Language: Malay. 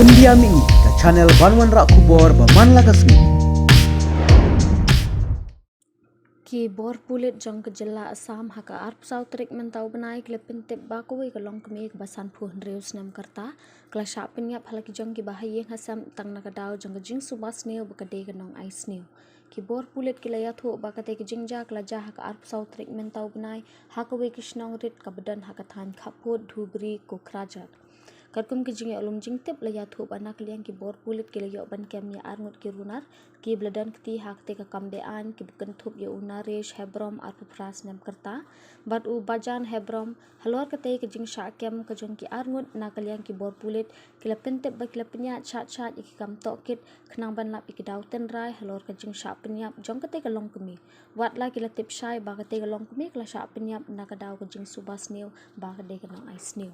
India Mi ke channel Banwan Rak Kubor Baman Lagasmi. Ki bor pulit jong ke jela Assam haka arp sautrik mentau benai klepin tip bakui ke long kemi ke basan puh reus nam kerta kala syak penyap halaki jong ki bahayeng hasam tang nakadau jong ke jing subas neu bekade ke nong ais neu ki bor pulit ki laya thu bakate ke jing ja kala ja haka arp sautrik mentau benai haka we kishnong rit ka bedan haka than khaput dhubri ko krajat Karkum ki jinge olum jing tip laya thu banak liang ki bor pulit ki laya ban kem ya arngut ki runar ki bledan kti hak te ka kamde an ki bukan thup ya unaresh hebrom arpu pras nem kerta bat u bajan hebrom halor kate ki jing sha kem ka jong ki arngut na kaliang ki bor pulit ki lapin tip ba ki lapnya chat chat iki kam tokit khnang ban lap iki daw ten rai halor ka jing sha penyap jong kate ka long kemi wat la ki latip shai ba kate ka long kemi kla sha penyap na ka daw ka jing subas neu ba ka de ka nong ais neu